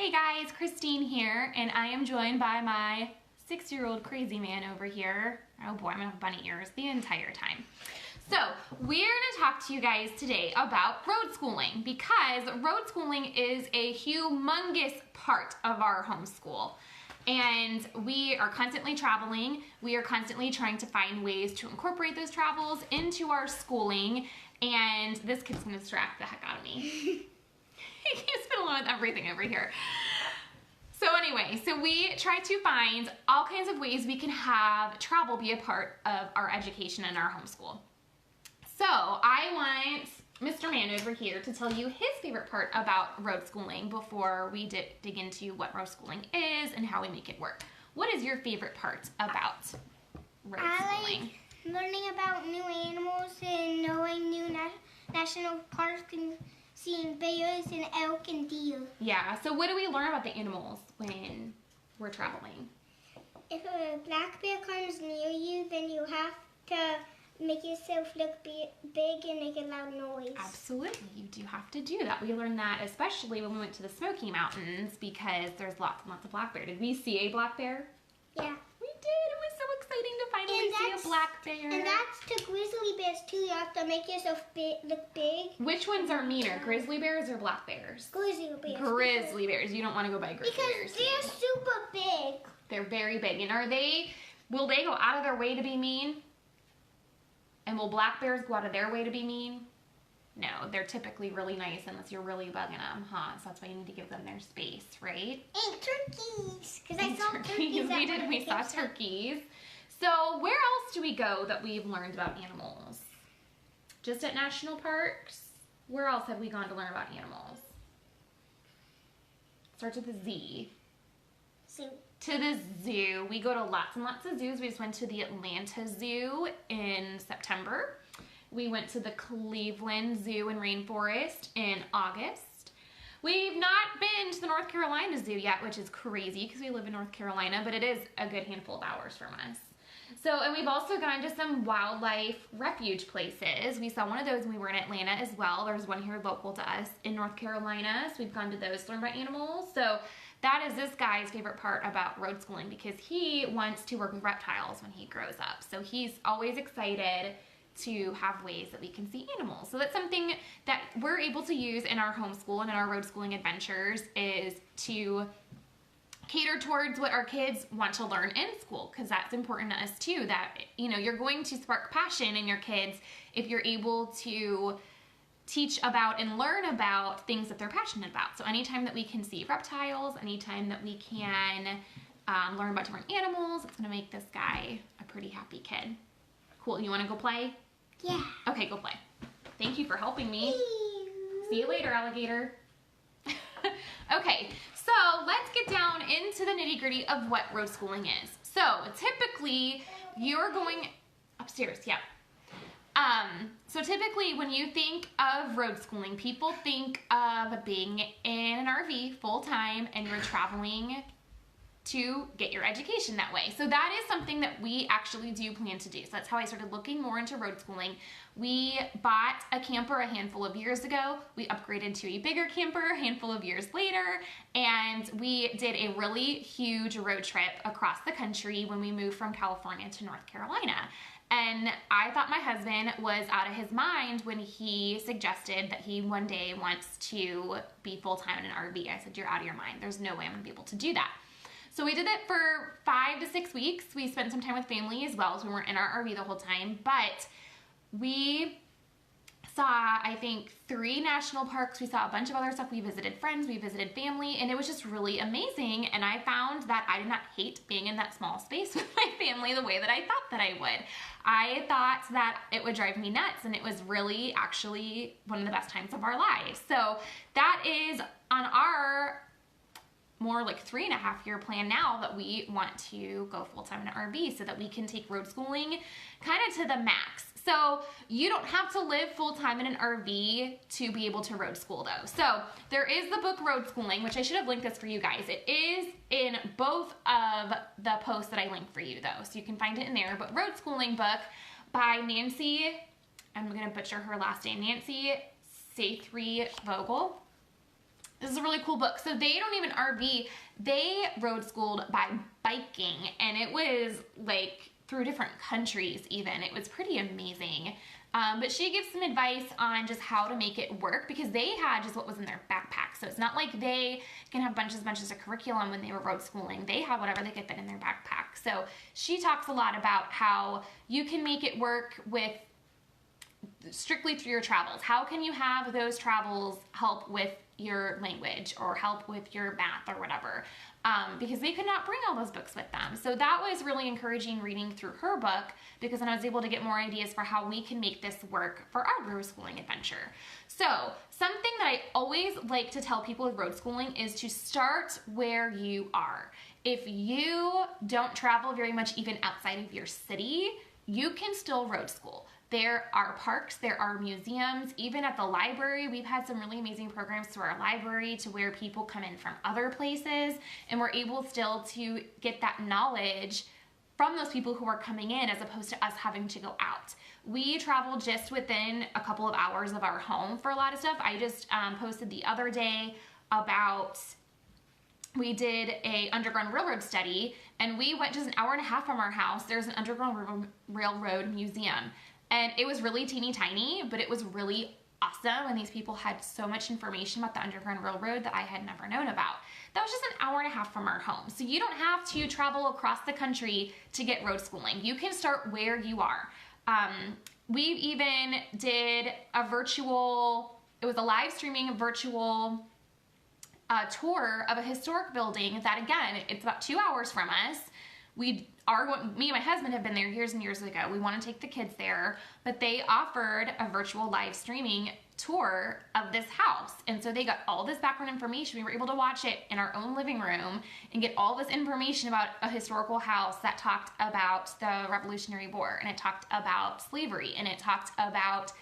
Hey guys, Christine here, and I am joined by my 6-year-old crazy man over here. Oh boy, I'm gonna have bunny ears the entire time. So, we're gonna talk to you guys today about road schooling because road schooling is a humongous part of our homeschool. And we are constantly traveling. We are constantly trying to find ways to incorporate those travels into our schooling. And this kid's gonna distract the heck out of me. He keeps fiddling with everything over here. So anyway, we try to find all kinds of ways we can have travel be a part of our education and our homeschool. So I want Mr. Man over here to tell you his favorite part about road schooling before we dig into what road schooling is and how we make it work. What is your favorite part about road schooling? I like learning about new animals and knowing new national parks and seeing bears and elk and deer. Yeah, so what do we learn about the animals when we're traveling? If a black bear comes near you, then you have to make yourself look big and make a loud noise. Absolutely, you do have to do that. We learned that especially when we went to the Smoky Mountains because there's lots and lots of black bear. Did we see a black bear? Yeah. We did. It was so exciting to finally see a black bear. And that's to grizzly bears too. You have to make yourself look big. Which ones are meaner, grizzly bears or black bears? Grizzly bears. Grizzly bears. You don't want to go by grizzly bears. Because they're super big. They're very big. And will they go out of their way to be mean? And will black bears go out of their way to be mean? No, they're typically really nice unless you're really bugging them, huh? So that's why you need to give them their space, right? And turkeys. Because I saw turkeys. We saw turkeys. So where else do we go that we've learned about animals? Just at national parks? Where else have we gone to learn about animals? Starts with a Z. Zoo. To the zoo. We go to lots and lots of zoos. We just went to the Atlanta Zoo in September. We went to the Cleveland Zoo and Rainforest in August. We've not been to the North Carolina Zoo yet, which is crazy because we live in North Carolina, but it is a good handful of hours from us. So, and we've also gone to some wildlife refuge places. We saw one of those when we were in Atlanta as well. There's one here local to us in North Carolina, so we've gone to those to learn about animals. So that is this guy's favorite part about road schooling because he wants to work with reptiles when he grows up. So he's always excited to have ways that we can see animals. So that's something that we're able to use in our homeschool and in our road schooling adventures is to cater towards what our kids want to learn in school because that's important to us too, that you're going to spark passion in your kids if you're able to teach about and learn about things that they're passionate about. So anytime that we can see reptiles, anytime that we can learn about different animals, it's gonna make this guy a pretty happy kid. Cool, you wanna go play? Yeah. Okay, go play. Thank you for helping me. See you later, alligator. Okay, so let's get down into the nitty-gritty of what road schooling is. So typically, you're going upstairs, yeah. So typically when you think of road schooling, people think of being in an RV full-time and you're traveling to get your education that way. So that is something that we actually do plan to do. So that's how I started looking more into road schooling. We bought a camper a handful of years ago. We upgraded to a bigger camper a handful of years later, and we did a really huge road trip across the country when we moved from California to North Carolina. And I thought my husband was out of his mind when he suggested that he one day wants to be full-time in an RV. I said, you're out of your mind. There's no way I'm gonna be able to do that. So we did it for 5 to 6 weeks. We spent some time with family as well, so we weren't in our RV the whole time, but we saw, I think, 3 national parks. We saw a bunch of other stuff. We visited friends, we visited family, and it was just really amazing. And I found that I did not hate being in that small space with my family the way that I thought that I would. I thought that it would drive me nuts, and it was really actually one of the best times of our lives. So that is on our more like 3.5-year plan now that we want to go full-time in an RV so that we can take road schooling kind of to the max. So you don't have to live full-time in an RV to be able to road school though. So there is the book Road Schooling, which I should have linked this for you guys. It is in both of the posts that I linked for you though, so you can find it in there. But Road Schooling book by Nancy, I'm gonna butcher her last name, Nancy Sathri Vogel. This is a really cool book. So they don't even RV, they road schooled by biking, and it was like through different countries even. It was pretty amazing. But she gives some advice on just how to make it work, because they had just what was in their backpack. So it's not like they can have bunches of curriculum when they were road schooling. They have whatever they could fit in their backpack. So she talks a lot about how you can make it work with strictly through your travels. How can you have those travels help with your language or help with your math or whatever? Because they could not bring all those books with them. So that was really encouraging reading through her book, because then I was able to get more ideas for how we can make this work for our road schooling adventure. So something that I always like to tell people with road schooling is to start where you are. If you don't travel very much even outside of your city, you can still road school. There are parks, there are museums, even at the library. We've had some really amazing programs through our library to where people come in from other places, and we're able still to get that knowledge from those people who are coming in, as opposed to us having to go out. We travel just within a couple of hours of our home for a lot of stuff. I just posted the other day about, we did a Underground Railroad study, and we went just an hour and a half from our house. There's an Underground Railroad museum. And it was really teeny tiny, but it was really awesome. And these people had so much information about the Underground Railroad that I had never known about. That was just an hour and a half from our home. So you don't have to travel across the country to get road schooling. You can start where you are. We even did a virtual, it was a live streaming virtual tour of a historic building that, again, it's about 2 hours from us. Me and my husband have been there years and years ago. We want to take the kids there, but they offered a virtual live streaming tour of this house. And so they got all this background information. We were able to watch it in our own living room and get all this information about a historical house that talked about the Revolutionary War, and it talked about slavery, and it talked about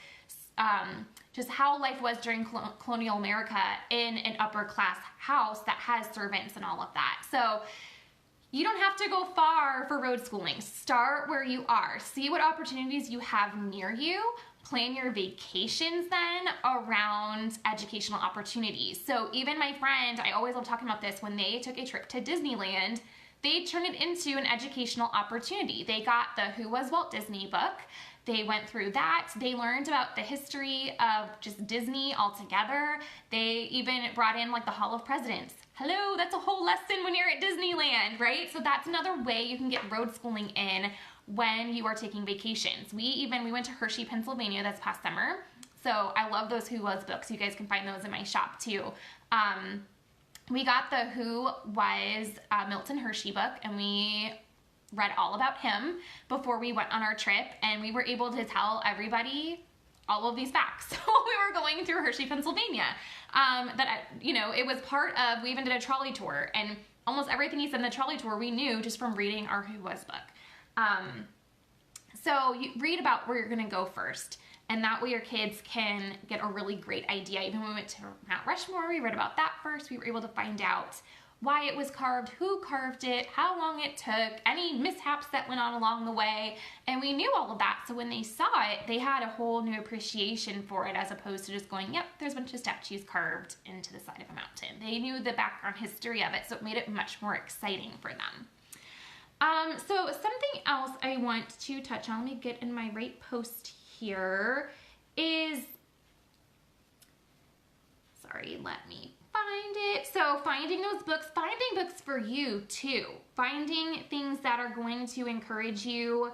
just how life was during colonial America in an upper class house that has servants and all of that. So you don't have to go far for road schooling. Start where you are. See what opportunities you have near you. Plan your vacations then around educational opportunities. So even my friend, I always love talking about this, when they took a trip to Disneyland, they turned it into an educational opportunity. They got the Who Was Walt Disney book. They went through that. They learned about the history of just Disney altogether. They even brought in like the Hall of Presidents. Hello, that's a whole lesson when you're at Disneyland, right? So that's another way you can get road schooling in when you are taking vacations. We went to Hershey, Pennsylvania this past summer. So I love those Who Was books. You guys can find those in my shop too. We got the Who Was Milton Hershey book, and we read all about him before we went on our trip, and we were able to tell everybody all of these facts while we were going through Hershey, Pennsylvania. It was part of, we even did a trolley tour, and almost everything he said in the trolley tour we knew just from reading our Who Was book. So you read about where you're gonna go first, and that way your kids can get a really great idea. Even when we went to Mount Rushmore, we read about that first. We were able to find out why it was carved, who carved it, how long it took, any mishaps that went on along the way, and we knew all of that. So when they saw it, they had a whole new appreciation for it, as opposed to just going, yep, there's a bunch of statues carved into the side of a mountain. They knew the background history of it, so it made it much more exciting for them. So something else I want to touch on, let me get in my right post here, is, sorry, let me find it. So finding those books, finding books for you too. Finding things that are going to encourage you,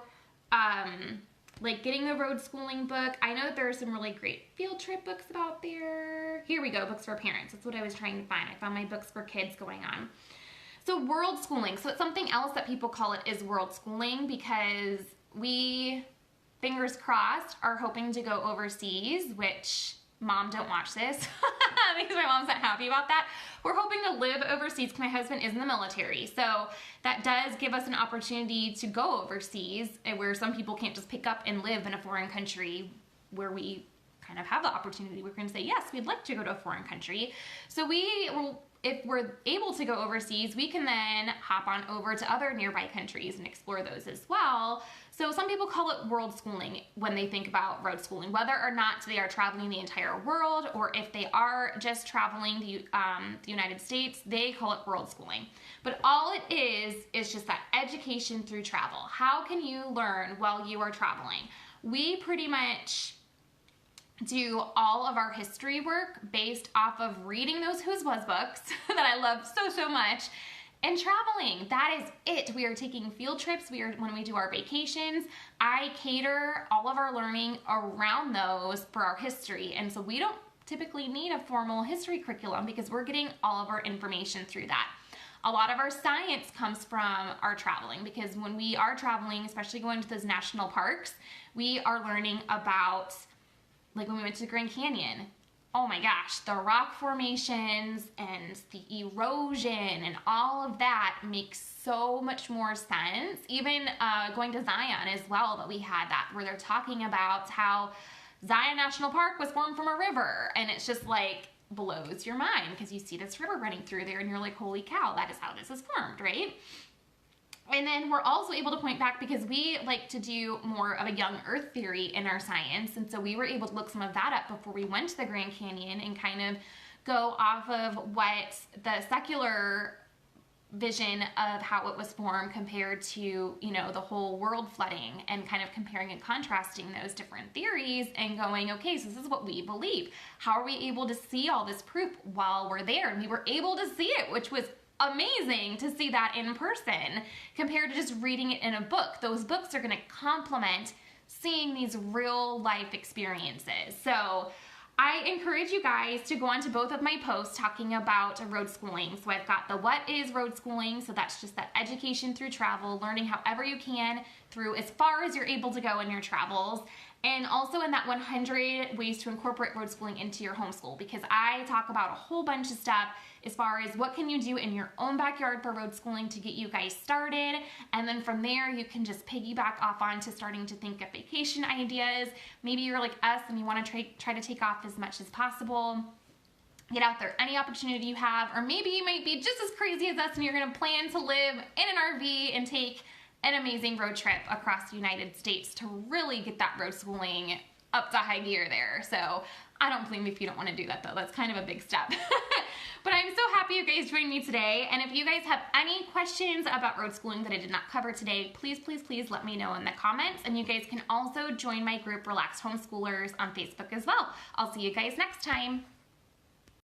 like getting the road schooling book. I know that there are some really great field trip books out there. Here we go, books for parents. That's what I was trying to find. I found my books for kids going on. So world schooling. So it's something else that people call it is world schooling, because we, fingers crossed, are hoping to go overseas, which, Mom, don't watch this because my mom's not happy about that. We're hoping to live overseas because my husband is in the military. So that does give us an opportunity to go overseas, where some people can't just pick up and live in a foreign country, where we kind of have the opportunity. We're going to say, yes, we'd like to go to a foreign country. So we will if we're able to go overseas, we can then hop on over to other nearby countries and explore those as well. So some people call it world schooling when they think about road schooling, whether or not they are traveling the entire world, or if they are just traveling the United States, they call it world schooling. But all it is just that education through travel. How can you learn while you are traveling? We pretty much do all of our history work based off of reading those Who's Was books that I love so much, and traveling. That is it. We are taking field trips. When we do our vacations, I cater all of our learning around those for our history. And so we don't typically need a formal history curriculum because we're getting all of our information through that. A lot of our science comes from our traveling, because when we are traveling, especially going to those national parks, we are learning about, like when we went to the Grand Canyon, oh my gosh, the rock formations and the erosion and all of that makes so much more sense. Even going to Zion as well, that we had that, where they're talking about how Zion National Park was formed from a river, and it's just like blows your mind because you see this river running through there and you're like, holy cow, that is how this is formed, right? And then we're also able to point back, because we like to do more of a young earth theory in our science, and so we were able to look some of that up before we went to the Grand Canyon and kind of go off of what the secular vision of how it was formed compared to, you know, the whole world flooding, and kind of comparing and contrasting those different theories and going, okay, so this is what we believe. How are we able to see all this proof while we're there? And we were able to see it, which was amazing to see that in person compared to just reading it in a book. Those books are going to complement seeing these real life experiences. So I encourage you guys to go on to both of my posts talking about road schooling. So I've got the what is road schooling, so that's just that education through travel, learning however you can through as far as you're able to go in your travels. And also in that 100 ways to incorporate road schooling into your homeschool, because I talk about a whole bunch of stuff as far as what can you do in your own backyard for road schooling to get you guys started. And then from there, you can just piggyback off onto starting to think of vacation ideas. Maybe you're like us and you want to try to take off as much as possible. Get out there any opportunity you have, or maybe you might be just as crazy as us and you're going to plan to live in an RV and take an amazing road trip across the United States to really get that road schooling up to high gear there. So I don't blame you if you don't want to do that though. That's kind of a big step. But I'm so happy you guys joined me today. And if you guys have any questions about road schooling that I did not cover today, please let me know in the comments. And you guys can also join my group, Relaxed Homeschoolers, on Facebook as well. I'll see you guys next time.